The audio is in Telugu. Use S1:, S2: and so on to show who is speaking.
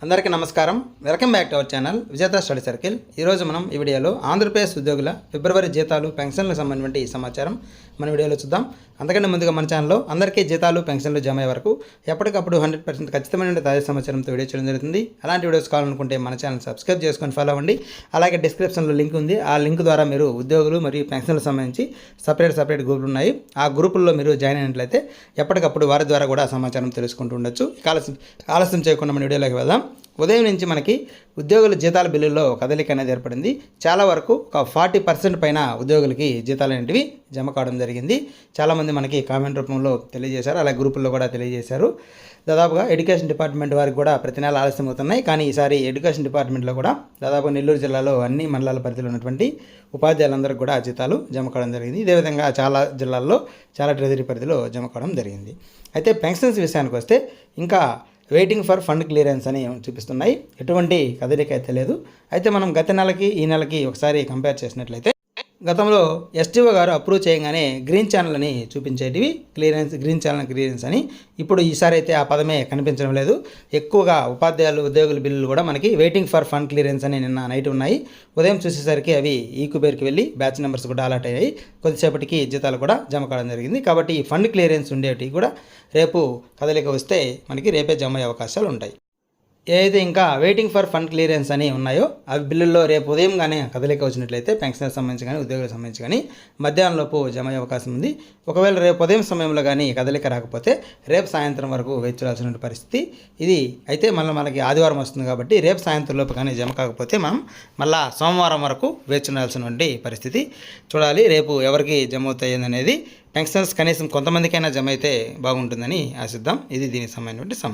S1: అందరికీ నమస్కారం. Welcome back to our channel విజేత స్టడీ సర్కిల్. ఈరోజు మనం ఈ వీడియోలో ఆంధ్రప్రదేశ్ ఉద్యోగుల ఫిబ్రవరి జీతాలు పెన్షన్లకు సంబంధించిన సమాచారం మన వీడియోలో చూద్దాం. అంతకంటే ముందుగా మన ఛానల్లో అందరికీ జీతాలు పెన్షన్లు జమ అయ్యే వరకు ఎప్పటికప్పుడు 100% ఖచ్చితమైన తాజా సమాచారంతో వీడియో చేయడం జరుగుతుంది. అలాంటి వీడియోస్ కావాలనుకుంటే మన ఛానల్ సబ్స్క్రైబ్ చేసుకొని ఫాలో అవ్వండి. అలాగే డిస్క్రిప్షన్లో లింక్ ఉంది. ఆ లింక్ ద్వారా మీరు ఉద్యోగులు మరియు పెన్షన్లకు సంబంధించి సపరేట్ గ్రూపులు ఉన్నాయి. ఆ గ్రూపుల్లో మీరు జాయిన్ అయినట్లయితే ఎప్పటికప్పుడు వారి ద్వారా కూడా సమాచారం తెలుసుకుంటూ ఉండొచ్చు. ఆలస్యం చేయకుండా మన వీడియోలోకి వెళ్దాం. ఉదయం నుంచి మనకి ఉద్యోగుల జీతాల బిల్లుల్లో కదలిక అనేది ఏర్పడింది. చాలా వరకు ఒక 40% పైన ఉద్యోగులకి జీతాలు అనేటివి జమ కావడం జరిగింది. చాలామంది మనకి కామెంట్ రూపంలో తెలియజేశారు, అలాగే గ్రూపుల్లో కూడా తెలియజేశారు. దాదాపుగా ఎడ్యుకేషన్ డిపార్ట్మెంట్ వారికి కూడా ప్రతి నెల ఆలస్యం అవుతున్నాయి. కానీ ఈసారి ఎడ్యుకేషన్ డిపార్ట్మెంట్లో కూడా దాదాపు నెల్లూరు జిల్లాలో అన్ని మండలాల పరిధిలో ఉన్నటువంటి ఉపాధ్యాయులందరికీ కూడా జీతాలు జమ కావడం జరిగింది. ఇదేవిధంగా చాలా జిల్లాల్లో చాలా ట్రెజరీ పరిధిలో జమ కావడం జరిగింది. అయితే పెన్షన్స్ విషయానికి వస్తే ఇంకా వెయిటింగ్ ఫర్ ఫండ్ క్లియరెన్స్ అని చూపిస్తున్నాయి. ఎటువంటి కదలిక అయితే లేదు. అయితే మనం గత నెలకి ఈ నెలకి ఒకసారి కంపేర్ చేసినట్లయితే గతంలో ఎస్టీఓ గారు అప్రూవ్ చేయగానే గ్రీన్ ఛానల్ అని చూపించేటివి గ్రీన్ ఛానల్ క్లియరెన్స్ అని. ఇప్పుడు ఈసారి అయితే ఆ పదమే కనిపించడం లేదు. ఎక్కువగా ఉద్యోగుల బిల్లులు కూడా మనకి వెయిటింగ్ ఫర్ ఫండ్ క్లియరెన్స్ అని నిన్న నైట్ ఉన్నాయి. ఉదయం చూసేసరికి అవి ఈక్యుబేర్కి వెళ్ళి బ్యాచ్ నెంబర్స్ కూడా అలాట్ అయ్యాయి. కొద్దిసేపటికి జీతాలు కూడా జమ కావడం జరిగింది. కాబట్టి ఫండ్ క్లియరెన్స్ ఉండేవి కూడా రేపు కదలిక వస్తే మనకి రేపే జమ అయ్యే అవకాశాలు ఉంటాయి. ఏదైతే ఇంకా వెయిటింగ్ ఫర్ ఫండ్ క్లియరెన్స్ అని ఉన్నాయో అవి బిల్లుల్లో రేపు ఉదయం కానీ కదలిక వచ్చినట్లయితే పెన్షనర్ సంబంధించి కానీ ఉద్యోగులకు సంబంధించి కానీ మధ్యాహ్నంలోపు జమ అయ్యే అవకాశం ఉంది. ఒకవేళ రేపు ఉదయం సమయంలో కానీ కదలిక రాకపోతే రేపు సాయంత్రం వరకు వేచి చూడాల్సిన పరిస్థితి ఇది. అయితే మనకి ఆదివారం వస్తుంది కాబట్టి రేపు సాయంత్రం లోపు కానీ జమ కాకపోతే మనం మళ్ళీ సోమవారం వరకు వేచి ఉండాల్సినటువంటి పరిస్థితి. చూడాలి రేపు ఎవరికి జమ అవుతాయి అనేది. పెన్షనర్స్ కనీసం కొంతమందికైనా జమ అయితే బాగుంటుందని ఆశిద్దాం. ఇది దీనికి సంబంధించిన